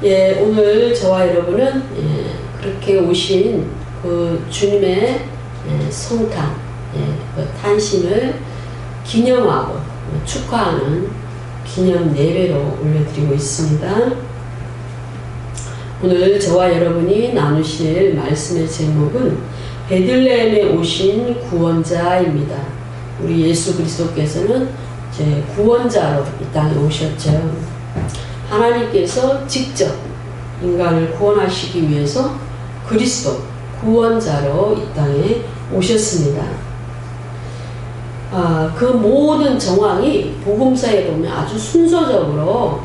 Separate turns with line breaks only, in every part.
예, 오늘 저와 여러분은 그렇게 오신 그 주님의 성탄, 그 탄신을 기념하고 축하하는 기념 예배로 올려드리고 있습니다. 오늘 저와 여러분이 나누실 말씀의 제목은 베들레헴에 오신 구원자입니다. 우리 예수 그리스도께서는 이제 구원자로 이 땅에 오셨죠. 하나님께서 직접 인간을 구원하시기 위해서 그리스도 구원자로 이 땅에 오셨습니다. 그 모든 정황이 복음서에 보면 아주 순서적으로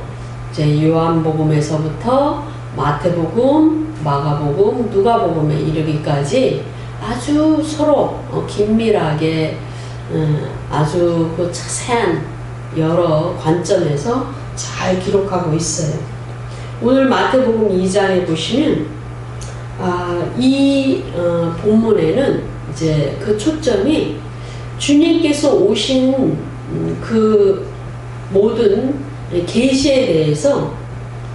이제 요한복음에서부터 마태복음, 마가복음, 누가복음에 이르기까지 아주 서로 긴밀하게 아주 그 자세한 여러 관점에서 잘 기록하고 있어요. 오늘 마태복음 2장에 보시면 이 본문에는 이제 그 초점이 주님께서 오신 그 모든 계시에 대해서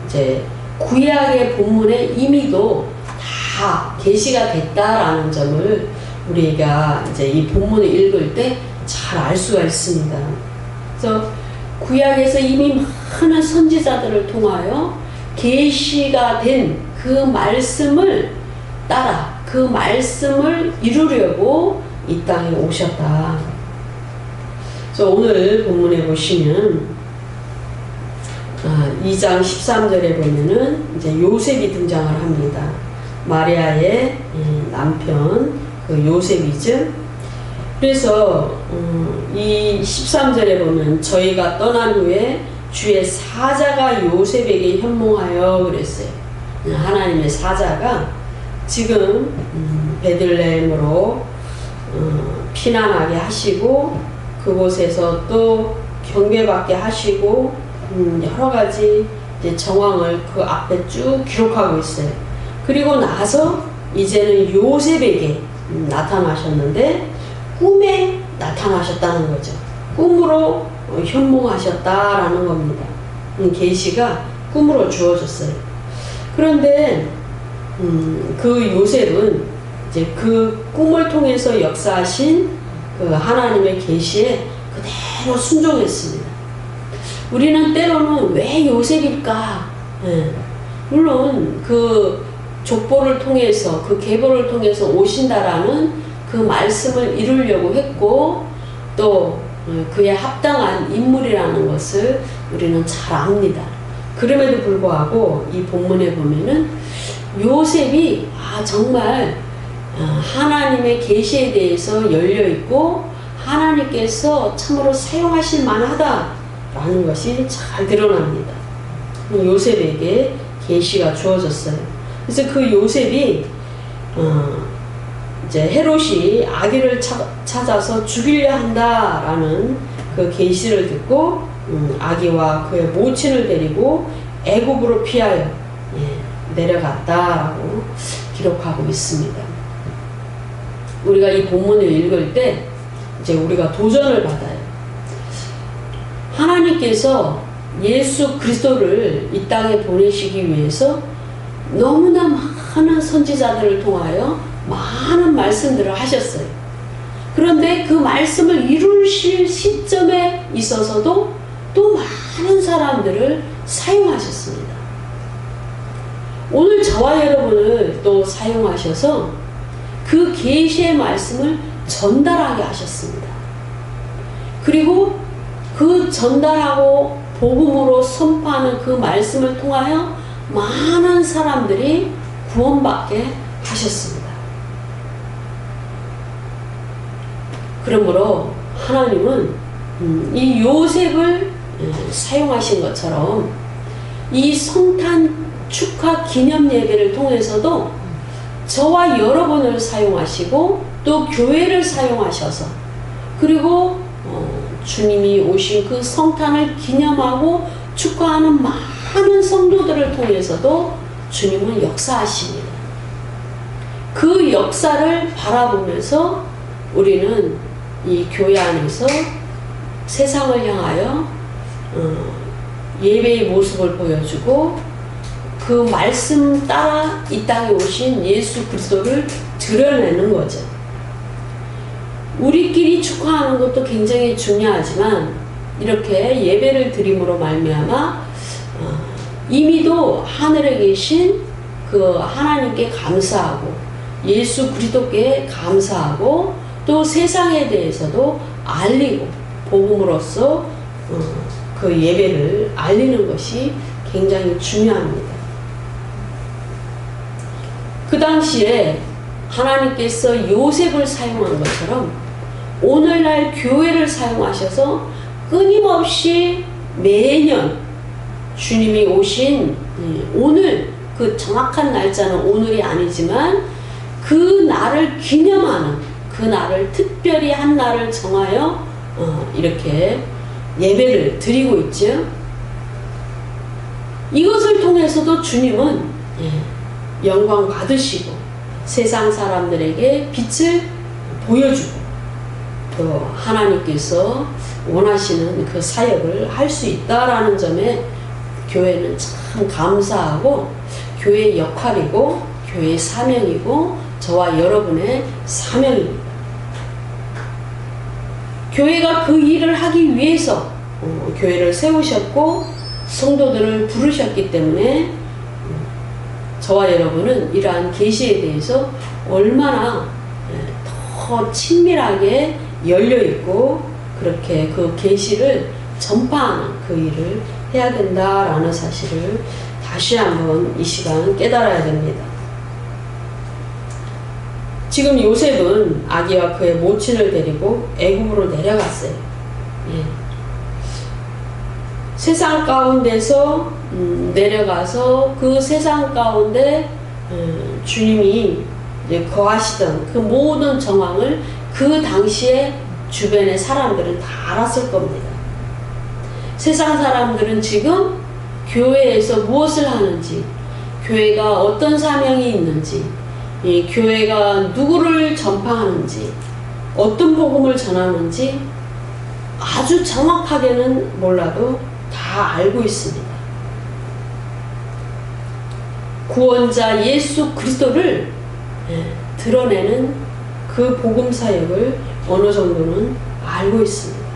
이제 구약의 본문에 이미도 다 계시가 됐다라는 점을 우리가 이제 이 본문을 읽을 때 잘 알 수가 있습니다. 그래서 구약에서 이미 많은 선지자들을 통하여 계시가 된 그 말씀을 따라 그 말씀을 이루려고 이 땅에 오셨다. 그래서 오늘 본문에 보시면 2장 13절에 보면은 이제 요셉이 등장을 합니다. 마리아의 남편 그 요셉이죠. 그래서 이 13절에 보면 저희가 떠난 후에 주의 사자가 요셉에게 현몽하여 그랬어요. 하나님의 사자가 지금 베들레헴으로 피난하게 하시고 그곳에서 또 경배받게 하시고 여러 가지 이제 정황을 그 앞에 쭉 기록하고 있어요. 그리고 나서 이제는 요셉에게 나타나셨는데 꿈에 나타나셨다는 거죠. 꿈으로 현몽하셨다라는 겁니다. 계시가 꿈으로 주어졌어요. 그런데 그 요셉은 이제 그 꿈을 통해서 역사하신 그 하나님의 계시에 그대로 순종했습니다. 우리는 때로는 왜 요셉일까? 물론 그 족보를 통해서 그 계보를 통해서 오신다라는 그 말씀을 이루려고 했고 또 그에 합당한 인물이라는 것을 우리는 잘 압니다. 그럼에도 불구하고 이 본문에 보면은 요셉이 정말 하나님의 계시에 대해서 열려있고 하나님께서 참으로 사용하실 만하다라는 것이 잘 드러납니다. 요셉에게 계시가 주어졌어요. 그래서 그 요셉이 이제 헤롯이 아기를 찾아서 죽이려 한다라는 그 계시를 듣고 아기와 그의 모친을 데리고 애굽으로 피하여 내려갔다라고 기록하고 있습니다. 우리가 이 본문을 읽을 때 이제 우리가 도전을 받아요. 하나님께서 예수 그리스도를 이 땅에 보내시기 위해서 너무나 많은 선지자들을 통하여 많은 말씀들을 하셨어요. 그런데 그 말씀을 이루실 시점에 있어서도 또 많은 사람들을 사용하셨습니다. 오늘 저와 여러분을 또 사용하셔서 그 계시의 말씀을 전달하게 하셨습니다. 그리고 그 전달하고 복음으로 선포하는 그 말씀을 통하여 많은 사람들이 구원받게 하셨습니다. 그러므로 하나님은 이 요셉을 사용하신 것처럼 이 성탄 축하 기념 예배를 통해서도 저와 여러분을 사용하시고 또 교회를 사용하셔서 그리고 주님이 오신 그 성탄을 기념하고 축하하는 많은 성도들을 통해서도 주님은 역사하십니다. 그 역사를 바라보면서 우리는 이 교회 안에서 세상을 향하여 예배의 모습을 보여주고 그 말씀 따라 이 땅에 오신 예수 그리스도를 드러내는 거죠. 우리끼리 축하하는 것도 굉장히 중요하지만 이렇게 예배를 드림으로 말미암아 이미도 하늘에 계신 그 하나님께 감사하고 예수 그리스도께 감사하고 또 세상에 대해서도 알리고 복음으로써 그 예배를 알리는 것이 굉장히 중요합니다. 그 당시에 하나님께서 요셉을 사용한 것처럼 오늘날 교회를 사용하셔서 끊임없이 매년 주님이 오신 오늘, 그 정확한 날짜는 오늘이 아니지만 그 날을 기념하는, 그 날을 특별히 한 날을 정하여 이렇게 예배를 드리고 있죠. 이것을 통해서도 주님은 영광 받으시고 세상 사람들에게 빛을 보여주고 또 하나님께서 원하시는 그 사역을 할 수 있다라는 점에 교회는 참 감사하고 교회의 역할이고 교회의 사명이고 저와 여러분의 사명입니다. 교회가 그 일을 하기 위해서 교회를 세우셨고 성도들을 부르셨기 때문에 저와 여러분은 이러한 계시에 대해서 얼마나 더 친밀하게 열려있고 그렇게 그 계시를 전파하는 그 일을 해야 된다라는 사실을 다시 한번 이 시간 깨달아야 됩니다. 지금 요셉은 아기와 그의 모친을 데리고 애굽으로 내려갔어요. 세상 가운데서 내려가서 그 세상 가운데 주님이 이제 거하시던 그 모든 정황을 그 당시에 주변의 사람들은 다 알았을 겁니다. 세상 사람들은 지금 교회에서 무엇을 하는지, 교회가 어떤 사명이 있는지, 이 교회가 누구를 전파하는지, 어떤 복음을 전하는지 아주 정확하게는 몰라도 다 알고 있습니다. 구원자 예수 그리스도를 드러내는 그 복음 사역을 어느 정도는 알고 있습니다.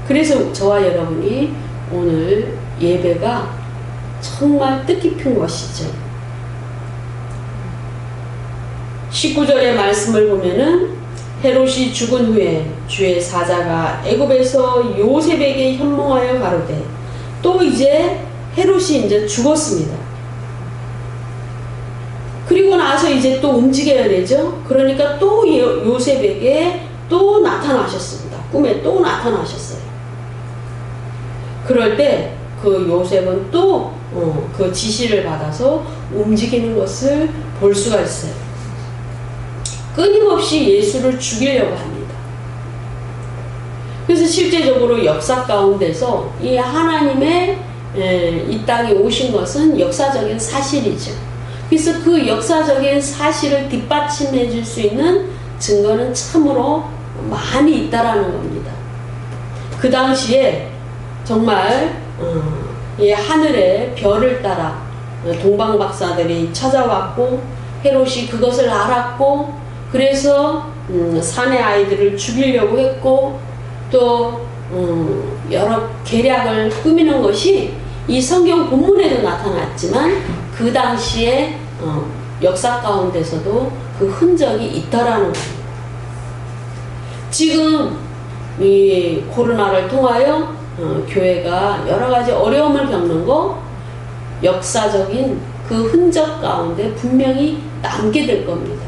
그래서 저와 여러분이 오늘 예배가 정말 뜻깊은 것이죠. 19절의 말씀을 보면은 헤롯이 죽은 후에 주의 사자가 애굽에서 요셉에게 현몽하여 가로되, 또 이제 헤롯이 이제 죽었습니다. 그리고 나서 이제 또 움직여야 되죠. 그러니까 또 요셉에게 또 나타나셨습니다. 꿈에 또 나타나셨어요. 그럴 때 그 요셉은 또 그 지시를 받아서 움직이는 것을 볼 수가 있어요. 끊임없이 예수를 죽이려고 합니다. 그래서 실제적으로 역사 가운데서 이 하나님의 이 땅에 오신 것은 역사적인 사실이죠. 그래서 그 역사적인 사실을 뒷받침해 줄 수 있는 증거는 참으로 많이 있다라는 겁니다. 그 당시에 정말 이 하늘의 별을 따라 동방박사들이 찾아왔고 헤롯이 그것을 알았고 그래서 산의 아이들을 죽이려고 했고 또 여러 계략을 꾸미는 것이 이 성경 본문에도 나타났지만 그 당시에 역사 가운데서도 그 흔적이 있더라는 겁니다. 지금 이 코로나를 통하여 교회가 여러 가지 어려움을 겪는 거 역사적인 그 흔적 가운데 분명히 남게 될 겁니다.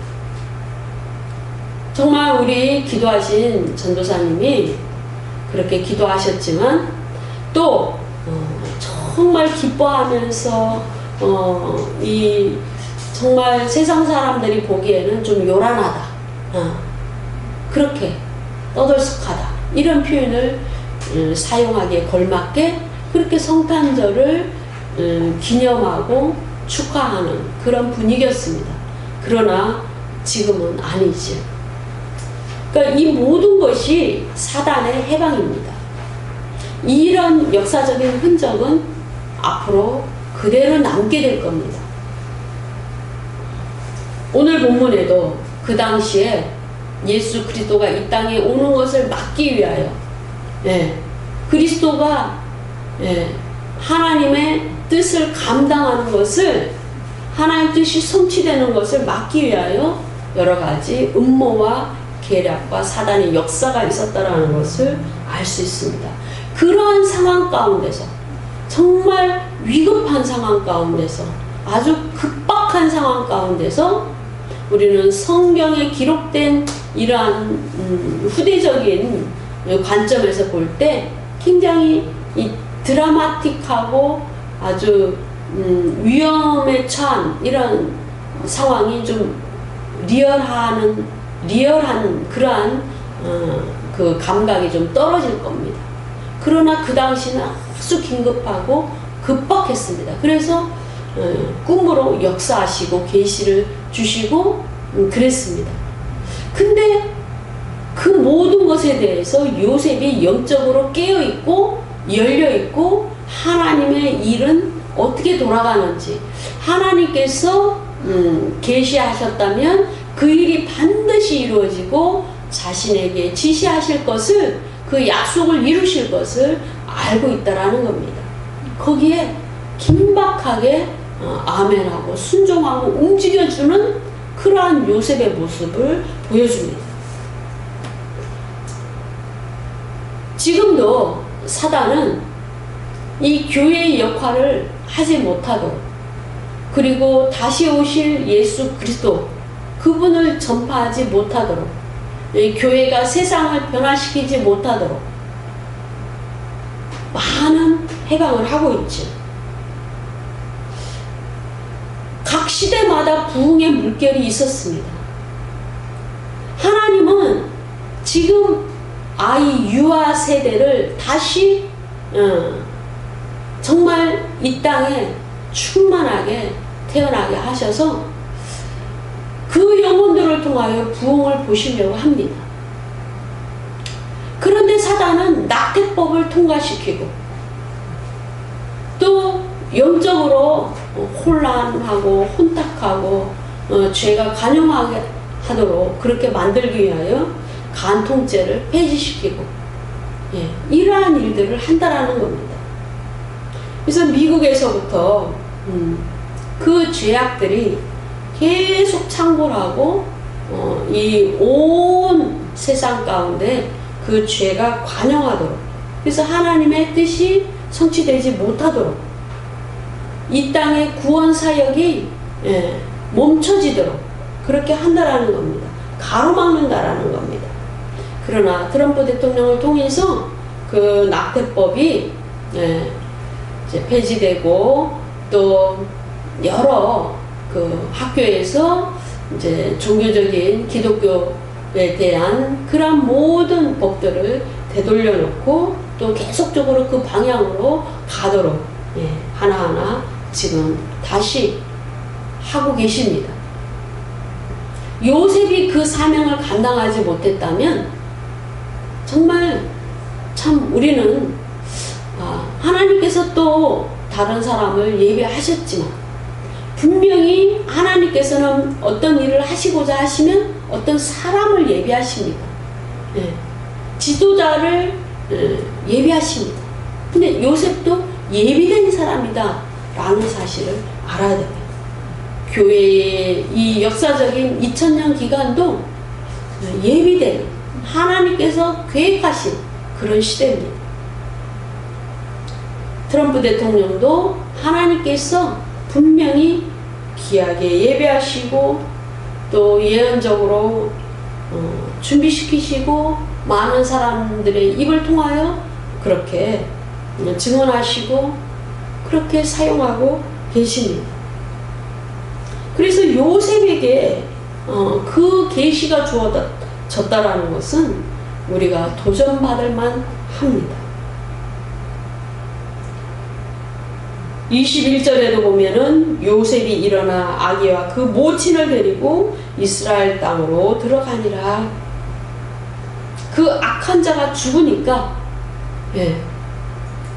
정말 우리 기도하신 전도사님이 그렇게 기도하셨지만 또 정말 기뻐하면서 이 정말 세상 사람들이 보기에는 좀 요란하다, 그렇게 떠들썩하다 이런 표현을 사용하기에 걸맞게 그렇게 성탄절을 기념하고 축하하는 그런 분위기였습니다. 그러나 지금은 아니죠. 그러니까 이 모든 것이 사단의 해방입니다. 이런 역사적인 흔적은 앞으로 그대로 남게 될 겁니다. 오늘 본문에도 그 당시에 예수 그리스도가 이 땅에 오는 것을 막기 위하여 그리스도가 하나님의 뜻을 감당하는 것을, 하나님의 뜻이 성취되는 것을 막기 위하여 여러 가지 음모와 계략과 사단의 역사가 있었다라는 것을 알 수 있습니다. 그러한 상황 가운데서, 정말 위급한 상황 가운데서, 아주 급박한 상황 가운데서 우리는 성경에 기록된 이러한 후대적인 관점에서 볼 때 굉장히 이 드라마틱하고 아주 위험에 처한 이런 상황이 좀 리얼한 그러한 그 감각이 좀 떨어질 겁니다. 그러나 그 당시는 아주 긴급하고 급박했습니다. 그래서 꿈으로 역사하시고 계시를 주시고 그랬습니다. 근데 그 모든 것에 대해서 요셉이 영적으로 깨어있고 열려있고 하나님의 일은 어떻게 돌아가는지, 하나님께서 계시하셨다면 그 일이 반드시 이루어지고 자신에게 지시하실 것을, 그 약속을 이루실 것을 알고 있다라는 겁니다. 거기에 긴박하게 아멘하고 순종하고 움직여주는 그러한 요셉의 모습을 보여줍니다. 지금도 사단은 이 교회의 역할을 하지 못하도록, 그리고 다시 오실 예수 그리스도 그분을 전파하지 못하도록, 교회가 세상을 변화시키지 못하도록 많은 해방을 하고 있죠. 각 시대마다 부흥의 물결이 있었습니다. 하나님은 지금 아이 유아 세대를 다시 정말 이 땅에 충만하게 태어나게 하셔서 그 영혼들을 통하여 부흥을 보시려고 합니다. 그런데 사단은 낙태법을 통과시키고 또 영적으로 혼란하고 혼탁하고 죄가 관영하게 하도록 그렇게 만들기 위하여 간통죄를 폐지시키고 이러한 일들을 한다라는 겁니다. 그래서 미국에서부터 그 죄악들이 계속 창궐하고 이 온 세상 가운데 그 죄가 관영하도록, 그래서 하나님의 뜻이 성취되지 못하도록 이 땅의 구원 사역이 멈춰지도록 그렇게 한다라는 겁니다. 가로막는다라는 겁니다. 그러나 트럼프 대통령을 통해서 그 낙태법이 이제 폐지되고 또 여러 그 학교에서 이제 종교적인 기독교에 대한 그런 모든 법들을 되돌려 놓고 또 계속적으로 그 방향으로 가도록 하나하나 지금 다시 하고 계십니다. 요셉이 그 사명을 감당하지 못했다면 정말 참 우리는 하나님께서 또 다른 사람을 예비하셨지만 분명히 하나님께서는 어떤 일을 하시고자 하시면 어떤 사람을 예비하십니다. 지도자를 예비하십니다. 근데 요셉도 예비된 사람이다 라는 사실을 알아야 됩니다. 교회의 이 역사적인 2000년 기간도 예비된, 하나님께서 계획하신 그런 시대입니다. 트럼프 대통령도 하나님께서 분명히 귀하게 예배하시고 또 예언적으로 준비시키시고 많은 사람들의 입을 통하여 그렇게 증언하시고 그렇게 사용하고 계십니다. 그래서 요셉에게 그 계시가 주어졌다라는 것은 우리가 도전받을 만합니다. 21절에도 보면은 요셉이 일어나 아기와 그 모친을 데리고 이스라엘 땅으로 들어가니라. 그 악한 자가 죽으니까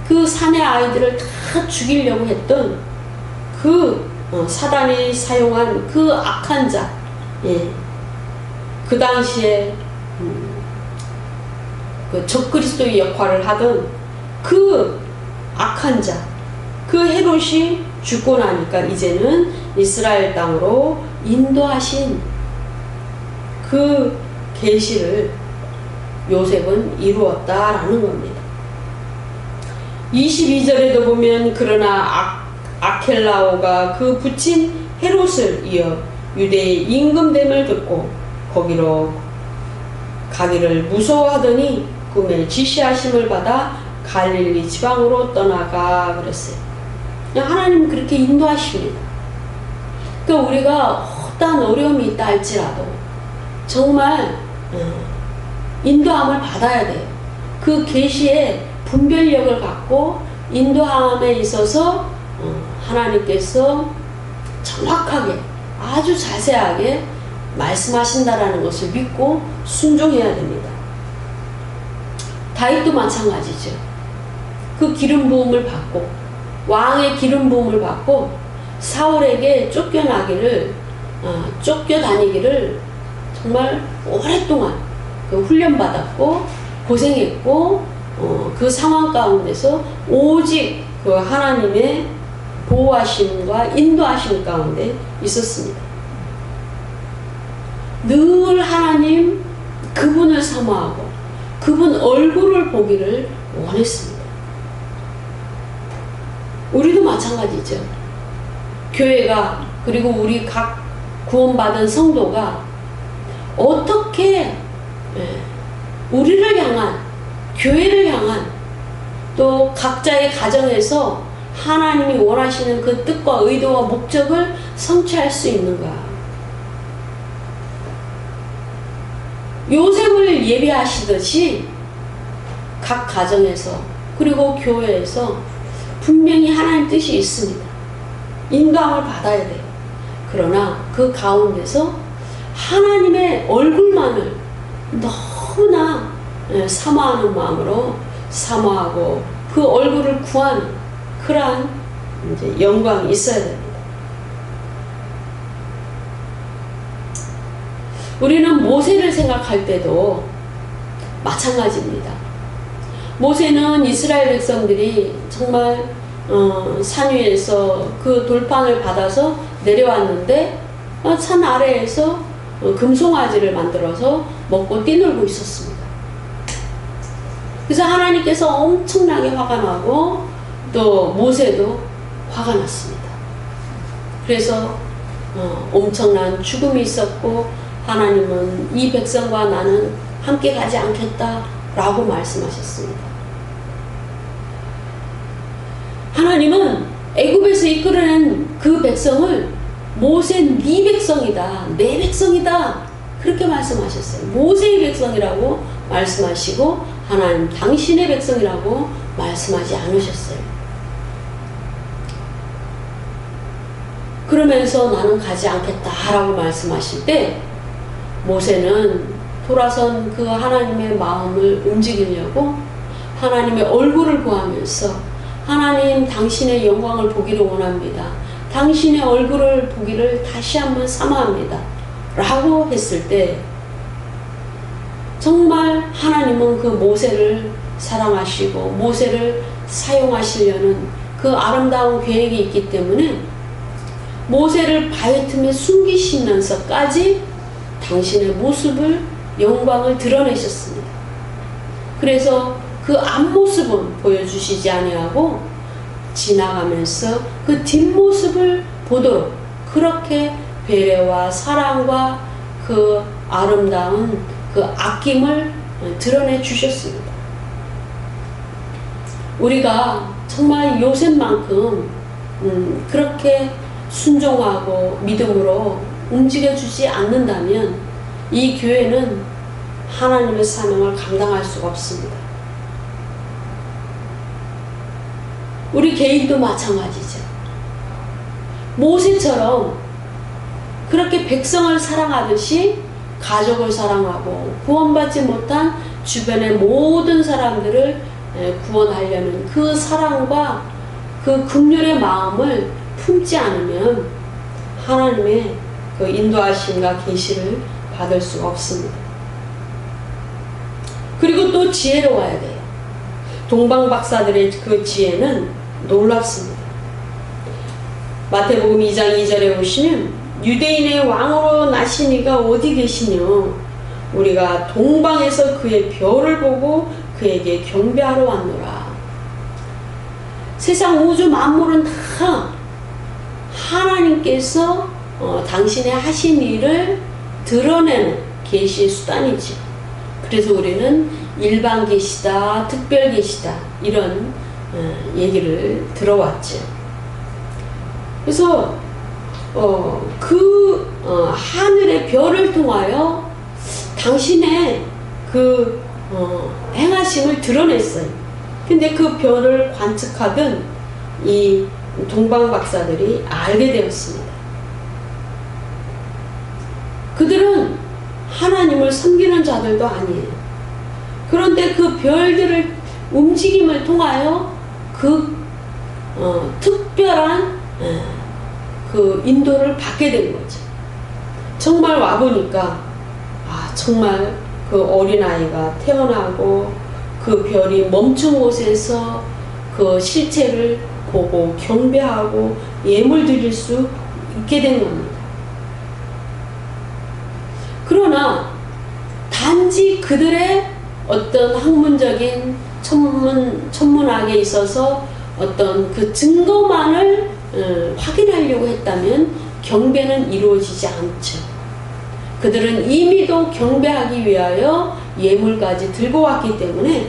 그 산의 아이들을 다 죽이려고 했던 사단이 사용한 그 악한 자, 예. 그 당시에 그 적그리스도의 역할을 하던 그 악한 자, 그 헤롯이 죽고 나니까 이제는 이스라엘 땅으로 인도하신 그 계시를 요셉은 이루었다라는 겁니다. 22절에도 보면 그러나 아켈라오가 그 붙인 헤롯을 이어 유대의 임금됨을 듣고 거기로 가기를 무서워하더니 꿈에 지시하심을 받아 갈릴리 지방으로 떠나가 그랬어요. 하나님 그렇게 인도하십니다. 그러니까 우리가 어떠한 어려움이 있다 할지라도 정말 인도함을 받아야 돼요. 그 계시의 분별력을 갖고 인도함에 있어서 하나님께서 정확하게 아주 자세하게 말씀하신다라는 것을 믿고 순종해야 됩니다. 다윗도 마찬가지죠. 그 기름 부음을 받고 왕의 기름 부음을 받고 사울에게 쫓겨다니기를 정말 오랫동안 훈련받았고 고생했고 그 상황 가운데서 오직 그 하나님의 보호하심과 인도하심 가운데 있었습니다. 늘 하나님 그분을 사모하고 그분 얼굴을 보기를 원했습니다. 우리도 마찬가지죠. 교회가 그리고 우리 각 구원받은 성도가 어떻게 우리를 향한 교회를 향한 또 각자의 가정에서 하나님이 원하시는 그 뜻과 의도와 목적을 성취할 수 있는가. 요셉을 예비하시듯이 각 가정에서 그리고 교회에서 분명히 하나님 뜻이 있습니다. 인도함을 받아야 돼요. 그러나 그 가운데서 하나님의 얼굴만을 너무나 사모하는 마음으로 사모하고 그 얼굴을 구하는 그러한 이제 영광이 있어야 됩니다. 우리는 모세를 생각할 때도 마찬가지입니다. 모세는 이스라엘 백성들이 정말 산 위에서 그 돌판을 받아서 내려왔는데 산 아래에서 금송아지를 만들어서 먹고 뛰놀고 있었습니다. 그래서 하나님께서 엄청나게 화가 나고 또 모세도 화가 났습니다. 그래서 엄청난 죽음이 있었고 하나님은 이 백성과 나는 함께 가지 않겠다라고 말씀하셨습니다. 하나님은 애굽에서 이끌어낸 그 백성을 모세 네 백성이다, 내 백성이다 그렇게 말씀하셨어요. 모세의 백성이라고 말씀하시고 하나님 당신의 백성이라고 말씀하지 않으셨어요. 그러면서 나는 가지 않겠다라고 말씀하실 때 모세는 돌아선 그 하나님의 마음을 움직이려고 하나님의 얼굴을 구하면서 하나님 당신의 영광을 보기를 원합니다. 당신의 얼굴을 보기를 다시 한번 사모합니다. 라고 했을 때 정말 하나님은 그 모세를 사랑하시고 모세를 사용하시려는 그 아름다운 계획이 있기 때문에 모세를 바위 틈에 숨기시면서까지 당신의 모습을 영광을 드러내셨습니다. 그래서 그 앞모습은 보여주시지 아니하고 지나가면서 그 뒷모습을 보도록 그렇게 배려와 사랑과 그 아름다운 그 아낌을 드러내 주셨습니다. 우리가 정말 요셉만큼 그렇게 순종하고 믿음으로 움직여주지 않는다면 이 교회는 하나님의 사명을 감당할 수가 없습니다. 우리 개인도 마찬가지죠. 모세처럼 그렇게 백성을 사랑하듯이 가족을 사랑하고 구원받지 못한 주변의 모든 사람들을 구원하려는 그 사랑과 그 긍휼의 마음을 품지 않으면 하나님의 그 인도하심과 계시를 받을 수가 없습니다. 그리고 또 지혜로워야 돼요. 동방박사들의 그 지혜는 놀랍습니다. 마태복음 2장 2절에 보시면 유대인의 왕으로 나신 이가 어디 계시뇨? 우리가 동방에서 그의 별을 보고 그에게 경배하러 왔노라. 세상 우주 만물은 다 하나님께서 당신의 하신 일을 드러내는 계시의 수단이죠. 그래서 우리는 일반 계시다, 특별 계시다 이런 얘기를 들어왔죠. 그래서 하늘의 별을 통하여 당신의 그 행하심을 드러냈어요. 근데 그 별을 관측하던 이 동방박사들이 알게 되었습니다. 그들은 하나님을 섬기는 자들도 아니에요. 그런데 그 별들을 움직임을 통하여 그 특별한 그 인도를 받게 된 거죠. 정말 와보니까 정말 그 어린아이가 태어나고 그 별이 멈춘 곳에서 그 실체를 보고 경배하고 예물 드릴 수 있게 된 겁니다. 그러나 단지 그들의 어떤 학문적인 천문학에 있어서 어떤 그 증거만을 확인하려고 했다면 경배는 이루어지지 않죠. 그들은 이미도 경배하기 위하여 예물까지 들고 왔기 때문에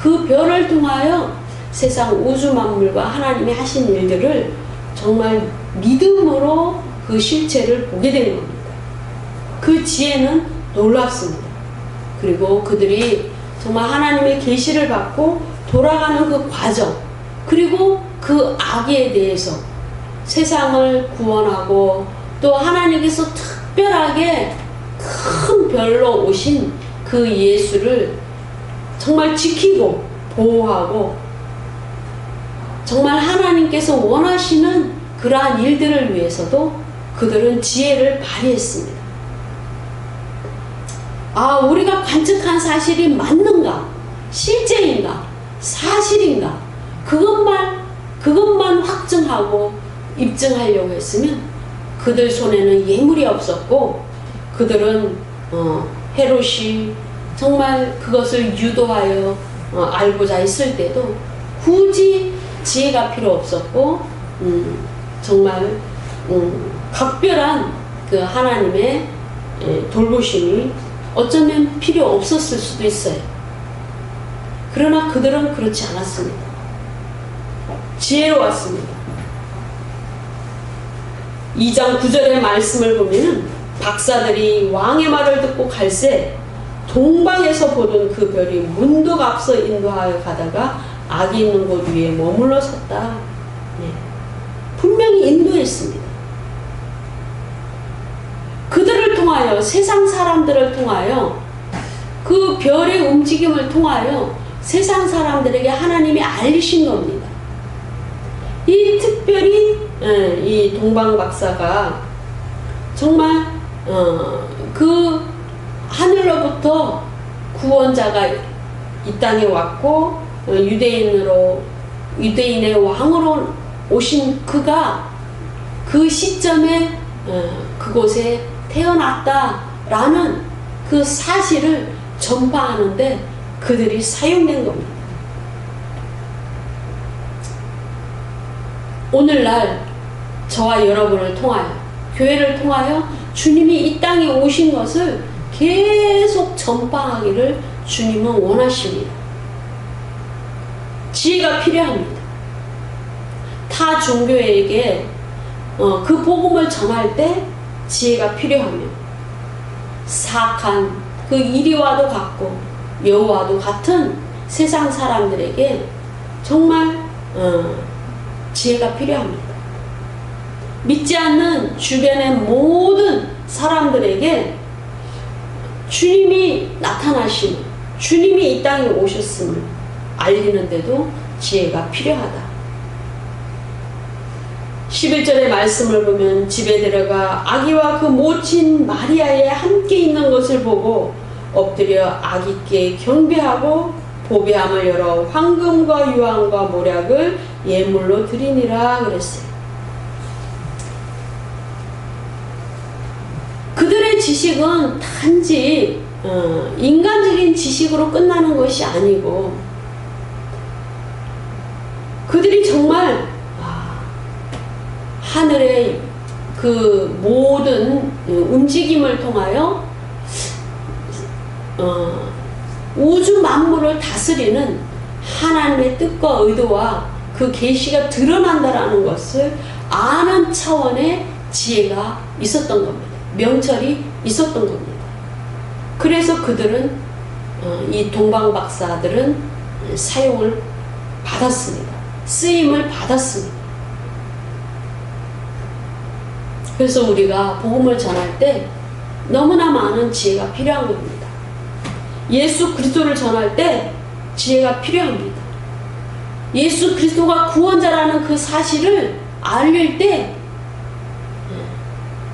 그 별을 통하여 세상 우주 만물과 하나님이 하신 일들을 정말 믿음으로 그 실체를 보게 되는 겁니다. 그 지혜는 놀랍습니다. 그리고 그들이 정말 하나님의 계시를 받고 돌아가는 그 과정, 그리고 그 악에 대해서 세상을 구원하고 또 하나님께서 특별하게 큰 별로 오신 그 예수를 정말 지키고 보호하고 정말 하나님께서 원하시는 그러한 일들을 위해서도 그들은 지혜를 발휘했습니다. 우리가 관측한 사실이 맞는가? 실제인가? 사실인가? 그것만 확증하고 입증하려고 했으면 그들 손에는 예물이 없었고 그들은 헤롯이 정말 그것을 유도하여 알고자 했을 때도 굳이 지혜가 필요 없었고 정말 각별한 그 하나님의 돌보심이 어쩌면 필요 없었을 수도 있어요. 그러나 그들은 그렇지 않았습니다. 지혜로웠습니다. 2장 9절의 말씀을 보면은 박사들이 왕의 말을 듣고 갈새 동방에서 보던 그 별이 문득 앞서 인도하여 가다가 악이 있는 곳 위에 머물러 섰다. 분명히 인도했습니다. 그들을 통하여 세상 사람들을 통하여 그 별의 움직임을 통하여 세상 사람들에게 하나님이 알리신 겁니다. 이 특별히 이 동방박사가 정말 그 하늘로부터 구원자가 이 땅에 왔고 유대인의 왕으로 오신 그가 그 시점에 그곳에 태어났다라는 그 사실을 전파하는데 그들이 사용된 겁니다. 오늘날 저와 여러분을 통하여 교회를 통하여 주님이 이 땅에 오신 것을 계속 전파하기를 주님은 원하십니다. 지혜가 필요합니다. 타 종교에게 그 복음을 전할 때 지혜가 필요하며 사악한 그 이리와도 같고 여호와도 같은 세상 사람들에게 정말 지혜가 필요합니다. 믿지 않는 주변의 모든 사람들에게 주님이 나타나심을, 주님이 이 땅에 오셨음을 알리는데도 지혜가 필요하다. 11절의 말씀을 보면 집에 들어가 아기와 그 모친 마리아에 함께 있는 것을 보고 엎드려 아기께 경배하고 보배함을 열어 황금과 유황과 모략을 예물로 드리니라 그랬어요. 그들의 지식은 단지 인간적인 지식으로 끝나는 것이 아니고 그들이 정말 하늘의 그 모든 움직임을 통하여 우주 만물을 다스리는 하나님의 뜻과 의도와 그 계시가 드러난다라는 것을 아는 차원의 지혜가 있었던 겁니다. 명철이 있었던 겁니다. 그래서 그들은 이 동방박사들은 사용을 받았습니다. 쓰임을 받았습니다. 그래서 우리가 복음을 전할 때 너무나 많은 지혜가 필요한 겁니다. 예수 그리스도를 전할 때 지혜가 필요합니다. 예수 그리스도가 구원자라는 그 사실을 알릴 때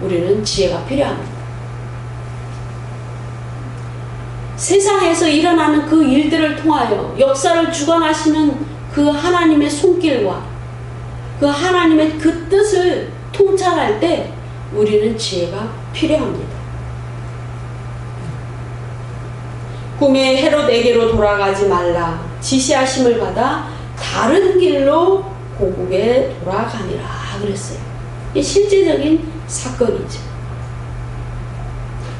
우리는 지혜가 필요합니다. 세상에서 일어나는 그 일들을 통하여 역사를 주관하시는 그 하나님의 손길과 그 하나님의 그 뜻을 통찰할 때 우리는 지혜가 필요합니다. 꿈에 헤롯에게로 돌아가지 말라 지시하심을 받아 다른 길로 고국에 돌아가니라 그랬어요. 이게 실제적인 사건이죠.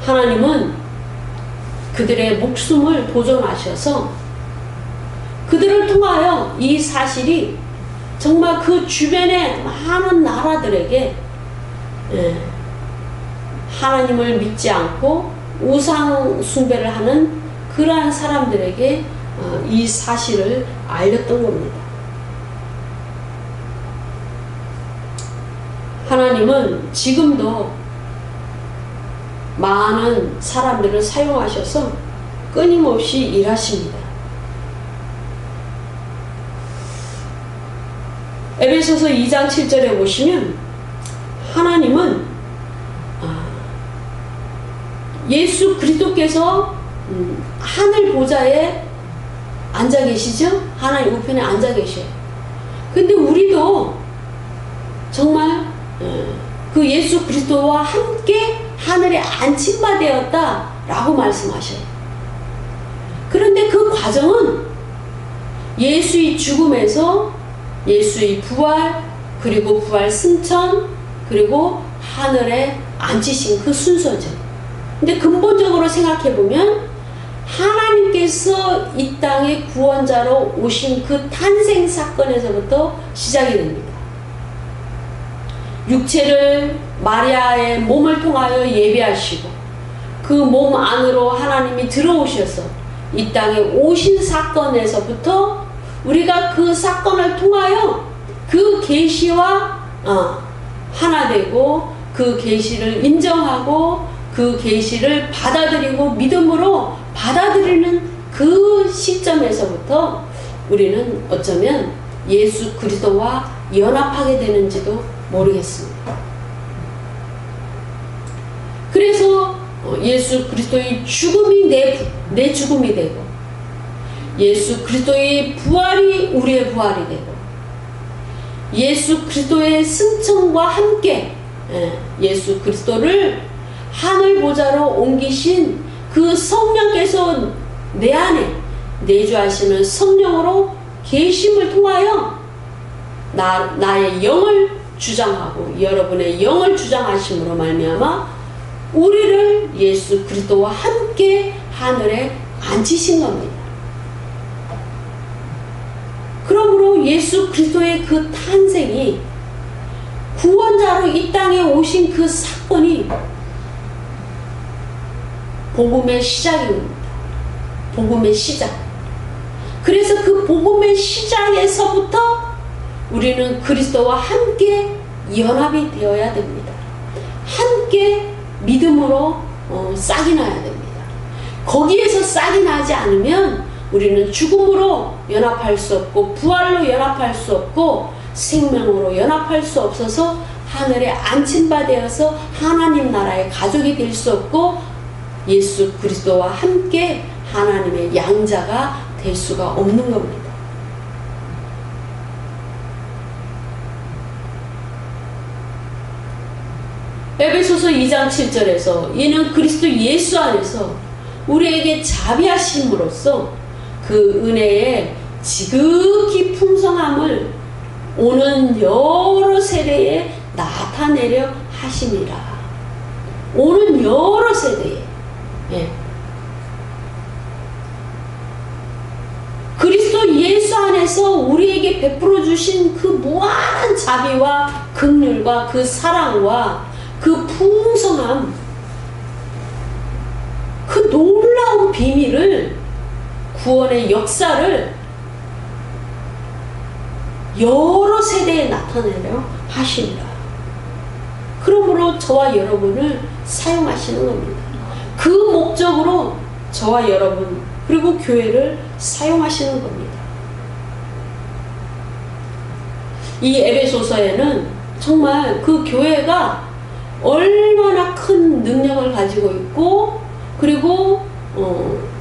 하나님은 그들의 목숨을 보존하셔서 그들을 통하여 이 사실이 정말 그 주변의 많은 나라들에게 하나님을 믿지 않고 우상 숭배를 하는 그러한 사람들에게 이 사실을 알렸던 겁니다. 하나님은 지금도 많은 사람들을 사용하셔서 끊임없이 일하십니다. 에베소서 2장 7절에 보시면 하나님은 예수 그리스도께서 하늘 보좌에 앉아 계시죠? 하나님 우편에 앉아 계셔요. 근데 우리도 정말 그 예수 그리스도와 함께 하늘에 안침바 되었다라고 말씀하셔요. 그런데 그 과정은 예수의 죽음에서 예수의 부활, 그리고 부활 승천, 그리고 하늘에 앉히신 그 순서죠. 근데 근본적으로 생각해보면 하나님께서 이 땅의 구원자로 오신 그 탄생 사건에서부터 시작이 됩니다. 육체를 마리아의 몸을 통하여 예비하시고 그 몸 안으로 하나님이 들어오셔서 이 땅에 오신 사건에서부터 우리가 그 사건을 통하여 그 계시와 하나 되고 그 계시를 인정하고 그 계시를 받아들이고 믿음으로 받아들이는 그 시점에서부터 우리는 어쩌면 예수 그리스도와 연합하게 되는지도 모르겠습니다. 그래서 예수 그리스도의 죽음이 내 죽음이 되고 예수 그리스도의 부활이 우리의 부활이 되고 예수 그리스도의 승천과 함께 예수 그리스도를 하늘 보좌로 옮기신 그 성령께서 내 안에 내주하시는 성령으로 계심을 통하여 나의 영을 주장하고 여러분의 영을 주장하심으로 말미암아 우리를 예수 그리스도와 함께 하늘에 앉히신 겁니다. 그러므로 예수 그리스도의 그 탄생이 구원자로 이 땅에 오신 그 사건이 복음의 시작입니다. 복음의 시작. 그래서 그 복음의 시작에서부터 우리는 그리스도와 함께 연합이 되어야 됩니다. 함께 믿음으로 싹이 나야 됩니다. 거기에서 싹이 나지 않으면 우리는 죽음으로 연합할 수 없고 부활로 연합할 수 없고 생명으로 연합할 수 없어서 하늘에 안침바 되어서 하나님 나라의 가족이 될 수 없고 예수 그리스도와 함께 하나님의 양자가 될 수가 없는 겁니다. 에베소서 2장 7절에서 이는 그리스도 예수 안에서 우리에게 자비하심으로써 그 은혜의 지극히 풍성함을 오는 여러 세대에 나타내려 하심이라. 오는 여러 세대에. 예. 그리스도 예수 안에서 우리에게 베풀어 주신 그 무한한 자비와 긍휼과 그 사랑과 그 풍성함, 그 놀라운 비밀을, 구원의 역사를 여러 세대에 나타내려 하십니다. 그러므로 저와 여러분을 사용하시는 겁니다. 그 목적으로 저와 여러분 그리고 교회를 사용하시는 겁니다. 이 에베소서에는 정말 그 교회가 얼마나 큰 능력을 가지고 있고 그리고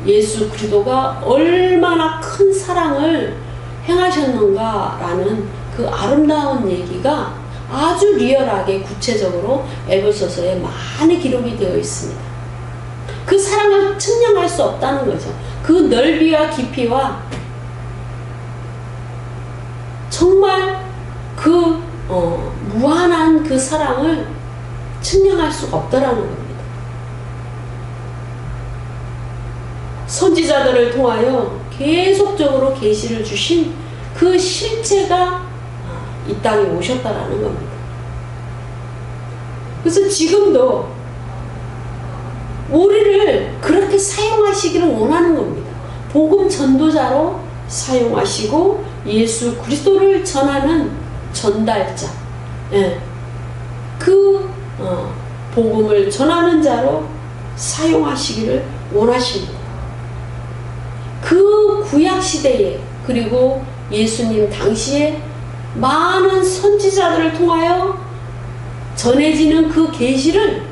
예수 그리스도가 얼마나 큰 사랑을 행하셨는가라는 그 아름다운 얘기가 아주 리얼하게 구체적으로 에베소서에 많이 기록이 되어 있습니다. 그 사랑을 측량할 수 없다는 거죠. 그 넓이와 깊이와 정말 그 무한한 그 사랑을 측량할 수가 없다라는 겁니다. 선지자들을 통하여 계속적으로 계시를 주신 그 실체가 이 땅에 오셨다라는 겁니다. 그래서 지금도 우리를 그렇게 사용하시기를 원하는 겁니다. 복음 전도자로 사용하시고 예수 그리스도를 전하는 전달자, 예. 그 복음을 전하는 자로 사용하시기를 원하십니다. 그 구약 시대에 그리고 예수님 당시에 많은 선지자들을 통하여 전해지는 그 계시를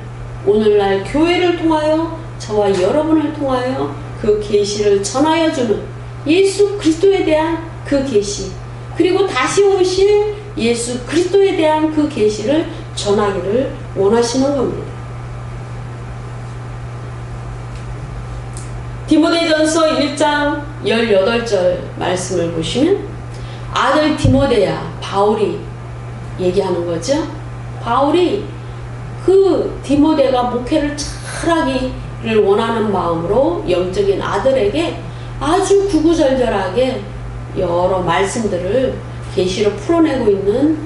오늘날 교회를 통하여 저와 여러분을 통하여 그 계시를 전하여 주는 예수 그리스도에 대한 그 계시 그리고 다시 오실 예수 그리스도에 대한 그 계시를 전하기를 원하시는 겁니다. 디모데전서 1장 18절 말씀을 보시면 아들 디모데야, 바울이 얘기하는 거죠. 바울이 그 디모데가 목회를 잘하기를 원하는 마음으로 영적인 아들에게 아주 구구절절하게 여러 말씀들을 계시로 풀어내고 있는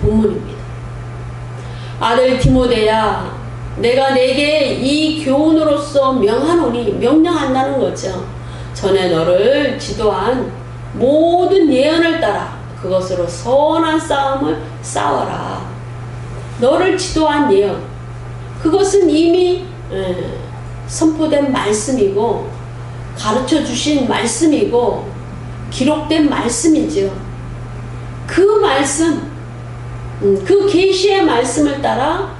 본문입니다. 아들 디모데야, 내가 내게 이 교훈으로서 명하노니, 명령한다는 거죠. 전에 너를 지도한 모든 예언을 따라 그것으로 선한 싸움을 싸워라. 너를 지도한 예언, 그것은 이미 선포된 말씀이고 가르쳐 주신 말씀이고 기록된 말씀이죠. 그 말씀, 그 계시의 말씀을 따라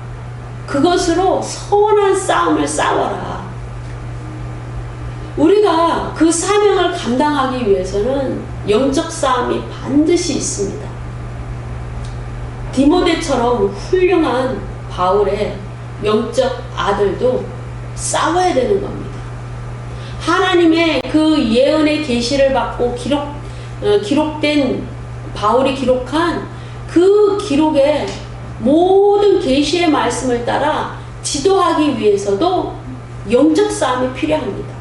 그것으로 선한 싸움을 싸워라. 우리가 그 사명을 감당하기 위해서는 영적 싸움이 반드시 있습니다. 디모데처럼 훌륭한 바울의 영적 아들도 싸워야 되는 겁니다. 하나님의 그 예언의 계시를 받고 기록된 바울이 기록한 그 기록의 모든 계시의 말씀을 따라 지도하기 위해서도 영적 싸움이 필요합니다.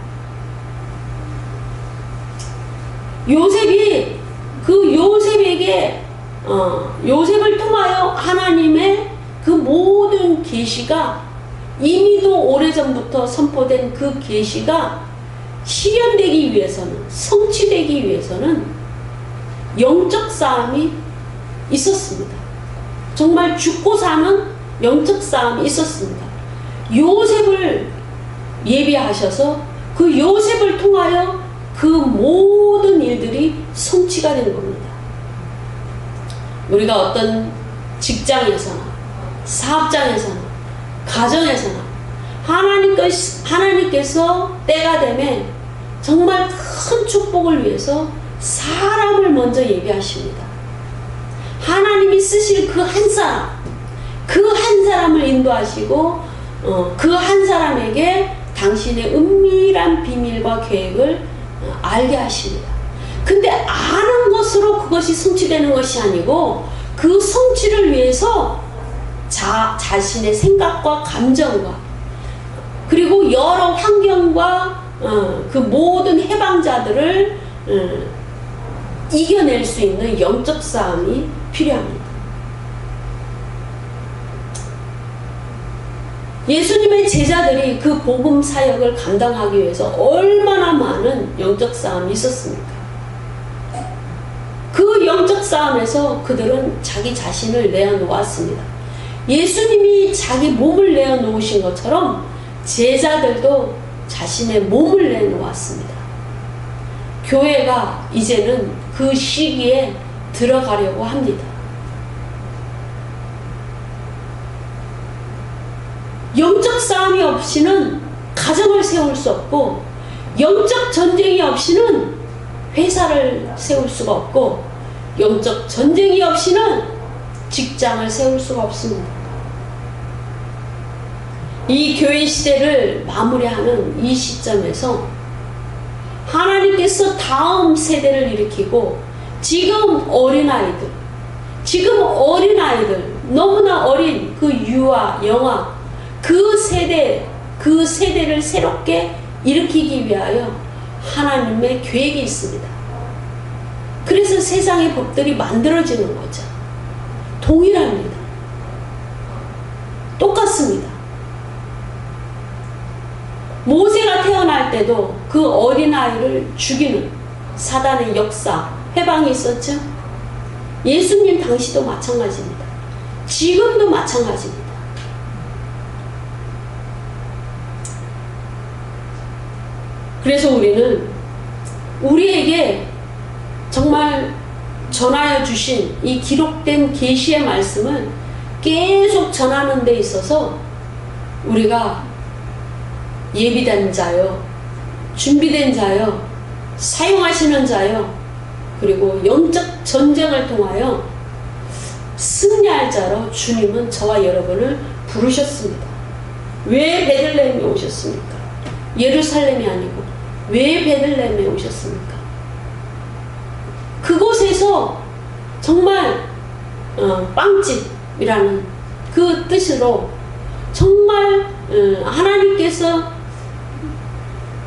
요셉이 그 요셉에게 요셉을 통하여 하나님의 그 모든 계시가 이미도 오래전부터 선포된 그 계시가 실현되기 위해서는, 성취되기 위해서는 영적 싸움이 있었습니다. 정말 죽고 사는 영적 싸움이 있었습니다. 요셉을 예비하셔서 그 요셉을 통하여 그 모든 일들이 성취가 된 겁니다. 우리가 어떤 직장에서나 사업장에서나 가정에서나 하나님께서 때가 되면 정말 큰 축복을 위해서 사람을 먼저 예비하십니다. 하나님이 쓰실 그 한 사람, 그 한 사람을 인도하시고 그 한 사람에게 당신의 은밀한 비밀과 계획을 알게 하십니다. 근데 아는 것으로 그것이 성취되는 것이 아니고 그 성취를 위해서 자신의 생각과 감정과 그리고 여러 환경과 그 모든 해방자들을 이겨낼 수 있는 영적 싸움이 필요합니다. 예수님의 제자들이 그 복음 사역을 감당하기 위해서 얼마나 많은 영적 싸움이 있었습니까? 그 영적 싸움에서 그들은 자기 자신을 내어놓았습니다. 예수님이 자기 몸을 내어놓으신 것처럼 제자들도 자신의 몸을 내놓았습니다. 교회가 이제는 그 시기에 들어가려고 합니다. 영적 싸움이 없이는 가정을 세울 수 없고, 영적 전쟁이 없이는 회사를 세울 수가 없고, 영적 전쟁이 없이는 직장을 세울 수가 없습니다. 이 교회 시대를 마무리하는 이 시점에서 하나님께서 다음 세대를 일으키고 지금 어린아이들, 너무나 어린 그 유아, 영아, 그 세대를 새롭게 일으키기 위하여 하나님의 계획이 있습니다. 그래서 세상의 법들이 만들어지는 거죠. 동일합니다. 똑같습니다. 모세가 태어날 때도 그 어린아이를 죽이는 사단의 역사, 해방이 있었죠. 예수님 당시도 마찬가지입니다. 지금도 마찬가지입니다. 그래서 우리는 우리에게 정말 전하여 주신 이 기록된 계시의 말씀을 계속 전하는 데 있어서 우리가 예비된 자요, 준비된 자요, 사용하시는 자요, 그리고 영적 전쟁을 통하여 승리할 자로 주님은 저와 여러분을 부르셨습니다. 왜 베들레헴에 오셨습니까? 예루살렘이 아니고 왜 베들레헴에 오셨습니까? 그곳에서 정말 빵집이라는 그 뜻으로 정말 하나님께서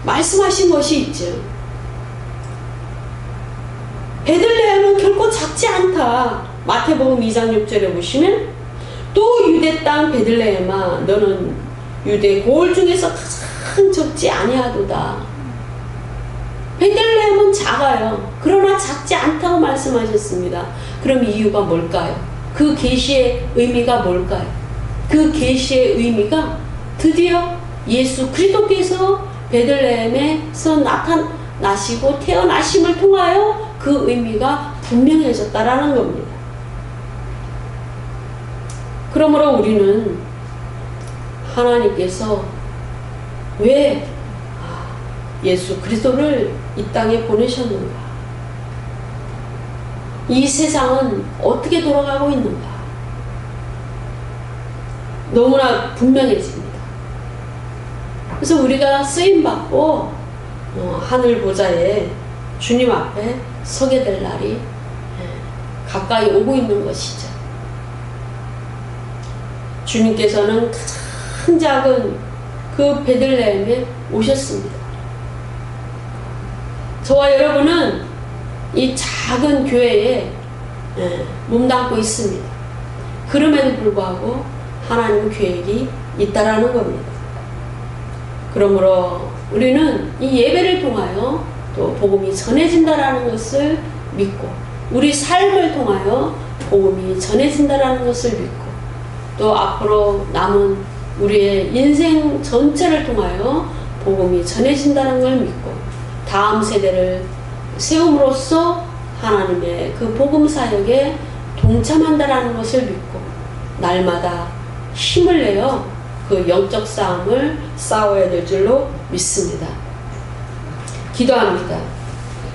말씀하신 것이 있죠. 베들레헴은 결코 작지 않다. 마태복음 2장 6절에 보시면 또 유대 땅 베들레헴아 너는 유대 고을 중에서 가장 적지 아니하도다. 베들레헴은 작아요. 그러나 작지 않다고 말씀하셨습니다. 그럼 이유가 뭘까요? 그 계시의 의미가 뭘까요? 그 계시의 의미가 드디어 예수 그리스도께서 베들레헴에서 나타나시고 태어나심을 통하여 그 의미가 분명해졌다라는 겁니다. 그러므로 우리는 하나님께서 왜 예수 그리스도를 이 땅에 보내셨는가? 이 세상은 어떻게 돌아가고 있는가? 너무나 분명해집니다. 그래서 우리가 쓰임받고 하늘 보좌에 주님 앞에 서게 될 날이 가까이 오고 있는 것이죠. 주님께서는 가장 작은 그 베들레헴에 오셨습니다. 저와 여러분은 이 작은 교회에 몸담고 있습니다. 그럼에도 불구하고 하나님 계획이 있다라는 겁니다. 그러므로 우리는 이 예배를 통하여 또 복음이 전해진다라는 것을 믿고 우리 삶을 통하여 복음이 전해진다라는 것을 믿고 또 앞으로 남은 우리의 인생 전체를 통하여 복음이 전해진다는 걸 믿고 다음 세대를 세움으로써 하나님의 그 복음 사역에 동참한다라는 것을 믿고 날마다 힘을 내어 그 영적 싸움을 싸워야 될 줄로 믿습니다. 기도합니다.